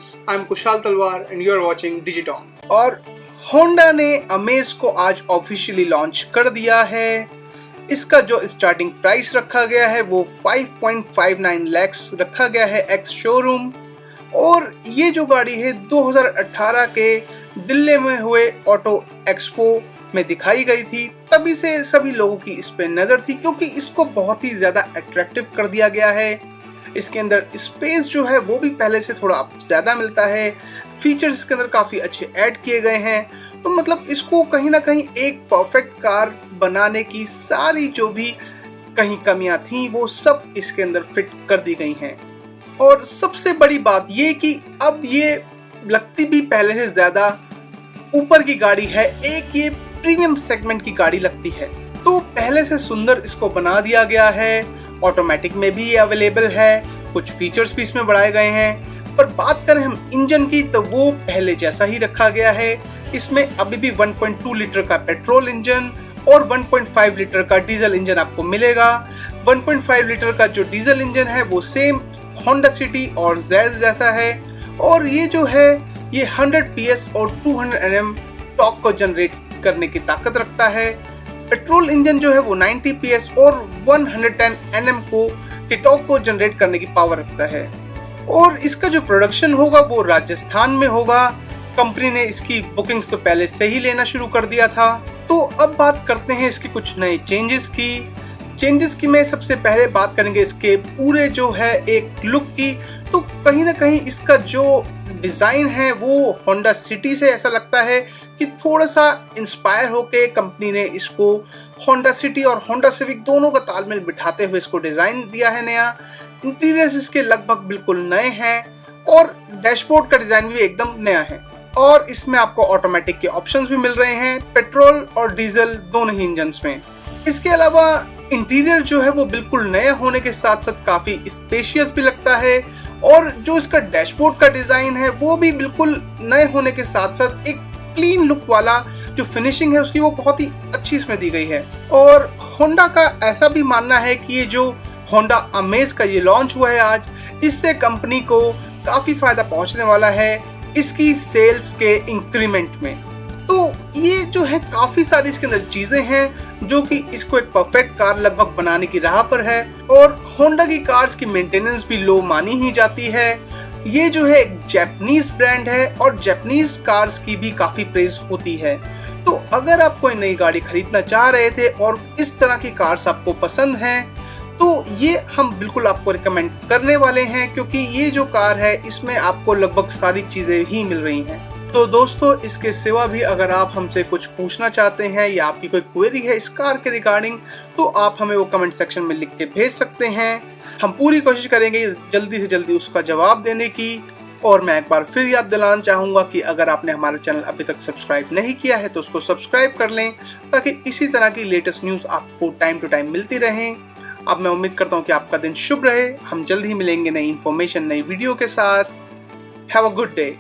friends, I'm Kushal Talwar and you're watching Digiton। और Honda ने amaze को आज ऑफिशियली लॉन्च कर दिया है। इसका जो स्टार्टिंग प्राइस रखा गया है वो 5.59 lakhs रखा गया है एक्स शोरूम। और ये जो गाड़ी है 2018 के दिल्ली में हुए ऑटो एक्सपो में दिखाई गई थी, तभी से सभी लोगों की इस पे नज़र थी क्योंकि इसको बहुत ही ज़्यादा अट्रैक्टिव कर दिया गया है। इसके अंदर स्पेस जो है वो भी पहले से थोड़ा ज़्यादा मिलता है, फीचर्स इसके अंदर काफ़ी अच्छे ऐड किए गए हैं। तो मतलब इसको कहीं ना कहीं एक परफेक्ट कार बनाने की सारी जो भी कहीं कमियां थी वो सब इसके अंदर फिट कर दी गई हैं। और सबसे बड़ी बात ये कि अब ये लगती भी पहले से ज़्यादा ऊपर की गाड़ी है, एक ये प्रीमियम सेगमेंट की गाड़ी लगती है। तो पहले से सुंदर इसको बना दिया गया है, ऑटोमेटिक में भी ये अवेलेबल है, कुछ फीचर्स भी इसमें बढ़ाए गए हैं। पर बात करें हम इंजन की तो वो पहले जैसा ही रखा गया है। इसमें अभी भी 1.2 लीटर का पेट्रोल इंजन और 1.5 लीटर का डीजल इंजन आपको मिलेगा। 1.5 लीटर का जो डीजल इंजन है वो सेम होंडा सिटी और जेड जैसा है, और ये जो है ये 100 PS और 200 Nm टॉर्क को जनरेट करने की ताकत रखता है। पेट्रोल इंजन जो है वो 90 PS और 110 Nm के टॉर्क को जनरेट करने की पावर रखता है। और इसका जो प्रोडक्शन होगा वो राजस्थान में होगा। कंपनी ने इसकी बुकिंग्स तो पहले से ही लेना शुरू कर दिया था। तो अब बात करते हैं इसके कुछ नए चेंजेस की में सबसे पहले बात करेंगे इसके पूरे जो है एक लुक की। तो कहीं ना कहीं इसका जो डिज़ाइन है वो होंडा सिटी से ऐसा लगता है कि थोड़ा सा इंस्पायर होके कंपनी ने इसको होंडा सिटी और होंडा सिविक दोनों का तालमेल बिठाते हुए इसको डिज़ाइन दिया है नया। इंटीरियर्स इसके लगभग बिल्कुल नए हैं और डैशबोर्ड का डिज़ाइन भी एकदम नया है। और इसमें आपको ऑटोमेटिक के ऑप्शंस भी मिल रहे हैं, पेट्रोल और डीजल दोनों ही इंजन्स में। इसके अलावा इंटीरियर जो है वो बिल्कुल नया होने के साथ साथ काफ़ी स्पेशियस भी लगता है, और जो इसका डैशबोर्ड का डिज़ाइन है वो भी बिल्कुल नए होने के साथ साथ एक क्लीन लुक वाला जो फिनिशिंग है उसकी वो बहुत ही अच्छी इसमें दी गई है। और होंडा का ऐसा भी मानना है कि ये जो होंडा अमेज का ये लॉन्च हुआ है आज, इससे कंपनी को काफ़ी फ़ायदा पहुंचने वाला है इसकी सेल्स के इंक्रीमेंट में। तो ये जो है काफ़ी सारी इसके अंदर चीज़ें हैं जो कि इसको एक परफेक्ट कार लगभग बनाने की राह पर है। और होंडा की कार्स की मेंटेनेंस भी लो मानी ही जाती है। ये जो है एक जापानीज ब्रांड है और जापानीज कार्स की भी काफ़ी प्रेज होती है। तो अगर आप कोई नई गाड़ी खरीदना चाह रहे थे और इस तरह की कार्स आपको पसंद हैं तो ये हम बिल्कुल आपको रिकमेंड करने वाले हैं, क्योंकि ये जो कार है इसमें आपको लगभग सारी चीज़ें ही मिल रही हैं। तो दोस्तों, इसके सिवा भी अगर आप हमसे कुछ पूछना चाहते हैं या आपकी कोई क्वेरी है इस कार के रिगार्डिंग, तो आप हमें वो कमेंट सेक्शन में लिख के भेज सकते हैं। हम पूरी कोशिश करेंगे जल्दी से जल्दी उसका जवाब देने की। और मैं एक बार फिर याद दिलाना चाहूँगा कि अगर आपने हमारा चैनल अभी तक सब्सक्राइब नहीं किया है तो उसको सब्सक्राइब कर लें, ताकि इसी तरह की लेटेस्ट न्यूज़ आपको टाइम टू टाइम मिलती रहें। अब मैं उम्मीद करता हूँ कि आपका दिन शुभ रहे। हम जल्द ही मिलेंगे नई इन्फॉर्मेशन, नई वीडियो के साथ। Have a good day.